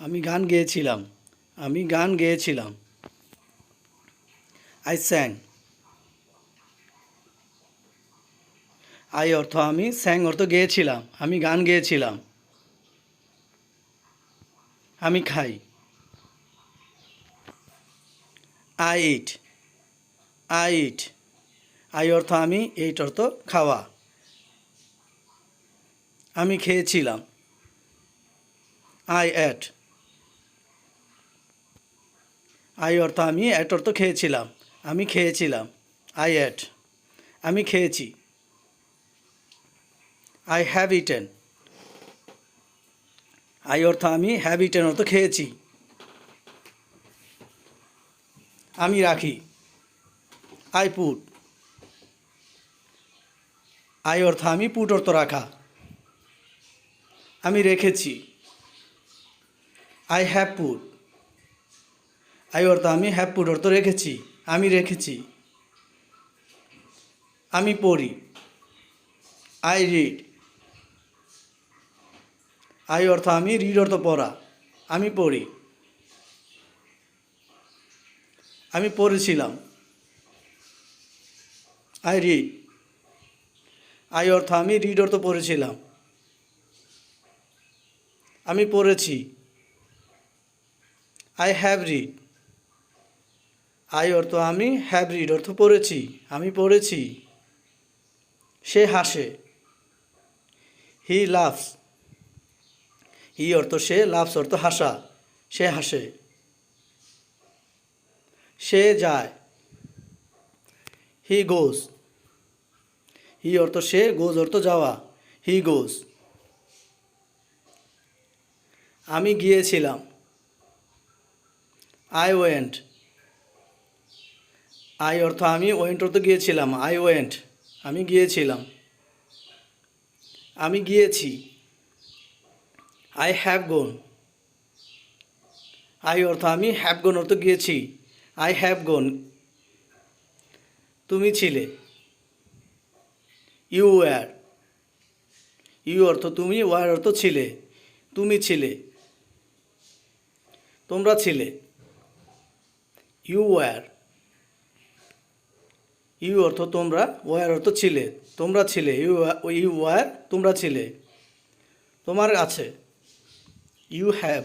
আমি গান গেয়েছিলাম। আমি গান গেয়েছিলাম। আই স্যাং। আই অর্থ আমি, স্যাং অর্থ গেয়েছিলাম। আমি গান গেয়েছিলাম। আমি খাই। I eat. I eat. I অর্থ আমি, এইট অর্থ খাওয়া। আমি খেয়েছিলাম। I at. আই অর্থ আমি, অ্যাট অর্থ খেয়েছিলাম। আমি খেয়েছিলাম। I at. আমি খেয়েছি। I have eaten. আই অর্থ আমি, হ্যাভ ইটেন অর্থ খেয়েছি। আমি রাখি। I put. আই অর্থ আমি, পুট অর্থ রাখা। আমি রেখেছি। I have put. আই অর্থ আমি, হ্যাভ পুট অর্থ রেখেছি। আমি রেখেছি। আমি পড়ি। I read. আই অর্থ আমি, রিড অর্থ পড়া। আমি পড়ি। আমি পড়েছিলাম। I read. আই অর্থ আমি, রিড অর্থ পড়েছিলাম। আমি পড়েছি। I have read. আই অর্থ আমি, হ্যাভ রিড অর্থ পড়েছি। আমি পড়েছি। সে হাসে। He loves. হি অর্থ সে, লাভস অর্থ হাসা। সে হাসে। সে যায়। হি গোজ। হি অর্থ সে, গোজ অর্থ যাওয়া। হি গোজ। আমি গিয়েছিলাম। I went. আই অর্থ আমি, ওয়েন্ট অর্থ গিয়েছিলাম। I went. আমি গিয়েছিলাম। আমি গিয়েছি। I have gone. আই অর্থ আমি, হ্যাভ গোন অর্থ গিয়েছি। I have gone. তুমি ছিলে। You wire. ইউ অর্থ তুমি, ওয়্যার অর্থ ছিলে। তুমি ছিলে। তোমরা ছিলে। You wire. ইউ অর্থ তোমরা, ওয়্যার অর্থ ছিলে। তোমরা ছিলে। ইউ ওয়্যার, তোমরা ছিলে। তোমার আছে। You have.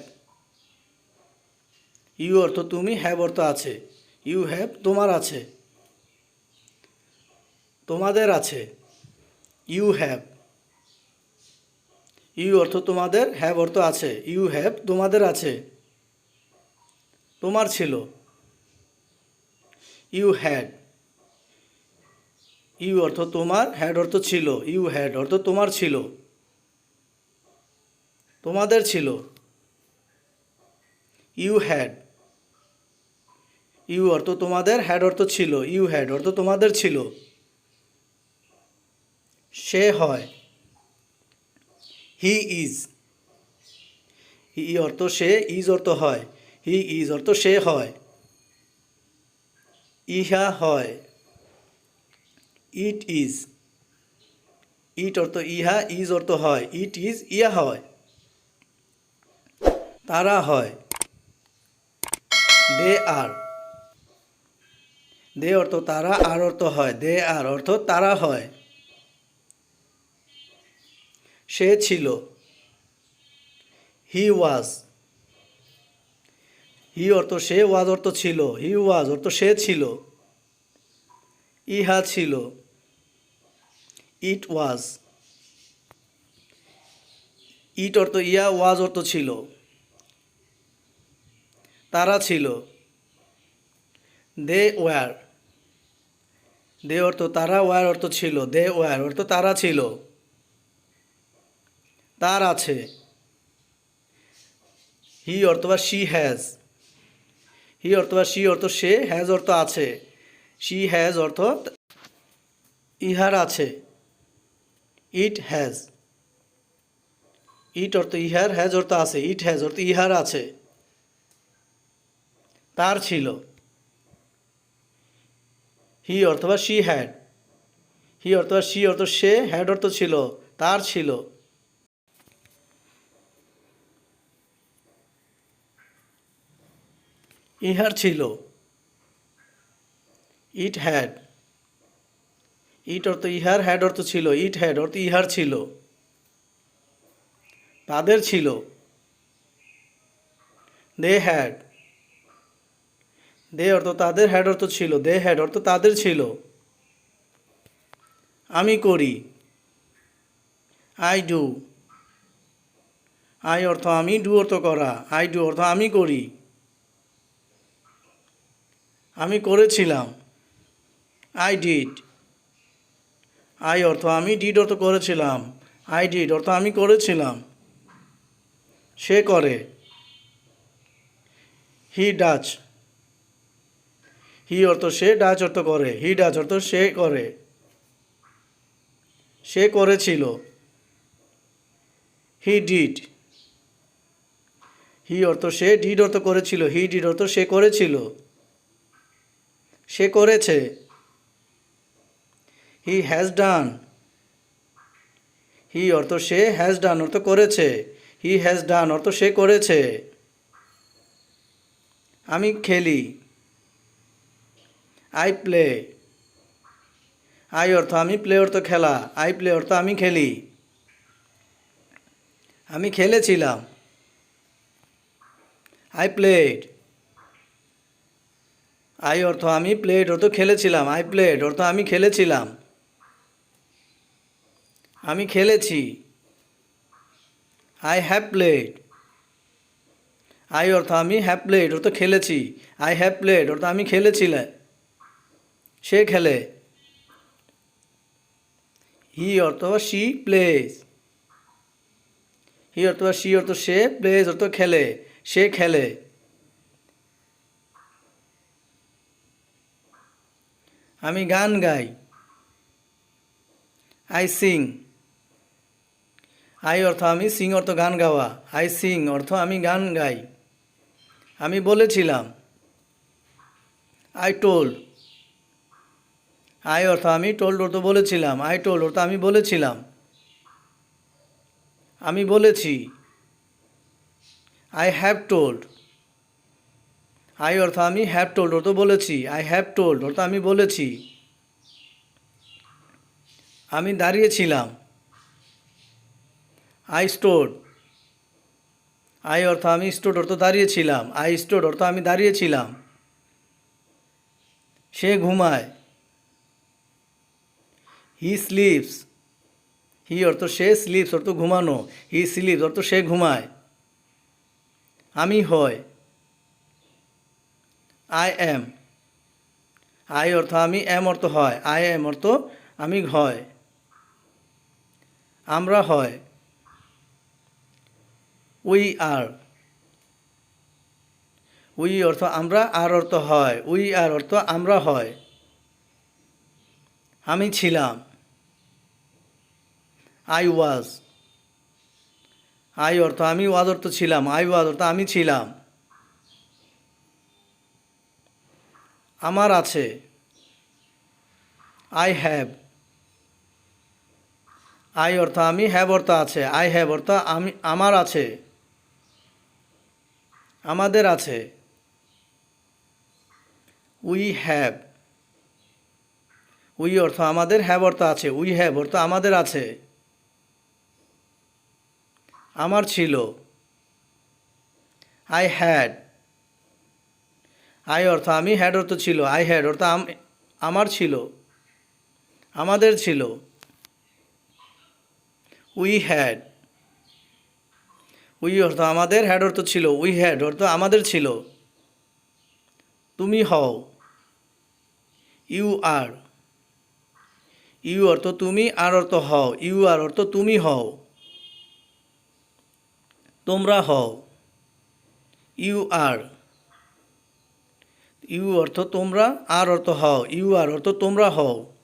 ইউ অর্থ তুমি, হ্যাভ অর্থ আছে। ইউ হ্যাভ, তোমার আছে। তোমাদের আছে। You have. ইউ অর্থ তোমাদের, হ্যাভ অর্থ আছে। ইউ হ্যাভ, তোমাদের আছে। তোমার ছিল। You had. ইউ অর্থ তোমার, হ্যাড অর্থ ছিল। ইউ হ্যাড অর্থ তোমার ছিল। তোমাদের ছিল। You had. ইউ অর্থ তোমাদের, হ্যাড অর্থ ছিল। ইউ হ্যাড অর্থ তোমাদের ছিল। সে হয়। He is. হি অর্থ সে, ইজ অর্থ হয়। হি ইজ অর্থ সে হয়। ইহা হয়। It is. ইট অর্থ ইহা, ইজ অর্থ হয়। ইট ইজ, ইহা হয়। তারা হয়। দে আর। দে অর্থ তারা, আর অর্থ হয়। দে আর অর্থ তারা হয়। সে ছিল। হি ওয়াজ। হি অর্থ সে, ওয়াজ অর্থ ছিল। হি ওয়াজ অর্থ সে ছিল। ইহা ছিল। ইট ওয়াজ। ইট অর্থ ইয়া, ওয়াজ অর্থ ছিল। তারা ছিল। They were. দে অর্থ তারা, ওয়্যার অর্থ ছিল। দে ওয়্যার অর্থ তারা ছিল। তার আছে। হি অথবা শি হ্যাজ। হি অথবা শি অর্থ সে, হ্যাজ অর্থ আছে। শি হ্যাজ অর্থ ইহার আছে। It has. ইট অর্থ ইহার, হ্যাজ অর্থ আছে। ইট হ্যাজ অর্থ ইহার আছে। তার ছিল। হি অথবা শি হ্যাড। হি অথবা শি অর্থ সে, হ্যাড অর্থ ছিল। তার ছিল। ইহার ছিল। It had. ইট অর্থ ইহার, হ্যাড অর্থ ছিল, ইট হ্যাড অর্থ ইহার ছিল। তাদের ছিল। They had. দে অর্থ তাদের, হ্যাড অর্থ ছিল, দে হ্যাড অর্থ তাদের ছিল। আমি করি। I do. আই অর্থ আমি, ডু অর্থ করা, আই ডু অর্থ আমি করি। আমি করেছিলাম। I did. আই অর্থ আমি, ডিড অর্থ করেছিলাম, আই ডিড অর্থ আমি করেছিলাম। সে করে। হি ডাচ। হি অর্থ সে, ডাচ অর্থ করে, হি ডাচ অর্থ সে করে। সে করেছিল। He did. হি অর্থ সে, ডিড অর্থ করেছিল, হি ডিড অর্থ সে করেছিল। সে করেছে। He has done. হি অর্থ সে, হ্যাজ ডান অর্থ করেছে, হি হ্যাজ ডান অর্থ সে করেছে। আমি খেলি। I play. আই অর্থ আমি, প্লে অর্থ খেলা, আই প্লে অর্থ আমি খেলি। আমি খেলেছিলাম। I played. আই অর্থ আমি, প্লেড অর্থ খেলেছিলাম, আই প্লেড অর্থ আমি খেলেছিলাম। আমি খেলেছি। I have played. আই অর্থ আমি, হ্যাভ প্লেড অর্থ খেলেছি, আই হ্যাভ প্লেড অর্থ আমি খেলেছিলাম। সে খেলে। হি অর্থ শি প্লেজ। হি অর্থ শি অর্থ সে, প্লেজ অর্থ খেলে, সে খেলে। আমি গান গাই। I sing. আই অর্থ আমি, সিং অর্থ গান গাওয়া, আই সিং অর্থ আমি গান গাই। আমি বলেছিলাম। I told. আই অর্থ আমি, টোল্ড অর্থ বলেছিলাম, আই টোল্ড অর্থ আমি বলেছিলাম। আমি বলেছি। I have told. আই অর্থ আমি, হ্যাভ টোল্ড অর্থ বলেছি, আই হ্যাভ টোল্ড অর্থ আমি বলেছি। আমি দাঁড়িয়েছিলাম। I stowed. আই অর্থ আমি, স্টোড অর্থ দাঁড়িয়েছিলাম, আই স্টোড অর্থ আমি দাঁড়িয়েছিলাম। সে ঘুমায়। হি স্লিপস। হি অর্থ সে, স্লিপস অর্থ ঘুমানো, হি স্লিপস অর্থ সে ঘুমায়। আমি হয়। I am. আই অর্থ আমি, এম অর্থ হয়, আই অ্যাম অর্থ আমি হয়। আমরা হয়। We are. উই অর্থ আমরা, আর অর্থ হয়, উই আর অর্থ আমরা হয়। আমি ছিলাম। I was. আই অর্থ আমি, ওয়াজ অর্থ ছিলাম, আই ওয়াজ অর্থ আমি ছিলাম। আমার আছে। I have. আই অর্থ আমি, হ্যাভ অর্থ আছে, আই হ্যাভ অর্থ আমি, আমার আছে। আমাদের আছে। We have. উই অর্থ আমাদের, হ্যাভ অর্থ আছে, উই হ্যাভ অর্থ আমাদের আছে। আমার ছিল। I had. আই অর্থ আমি, হ্যাড অর্থ ছিল, আই হ্যাড অর্থ আমার ছিল। আমাদের ছিল। We had. উই অর্থ আমাদের, হ্যাড অর্থ ছিল, উই হ্যাড অর্থ আমাদের ছিল। তুমি হও। You R. ইউ অর্থ তুমি, আর অর্থ হও, ইউ আর অর্থ তুমি হও। তোমরা হও। You R. ইউ অর্থ তোমরা, আর অর্থ হও, ইউ আর অর্থ তোমরা হও।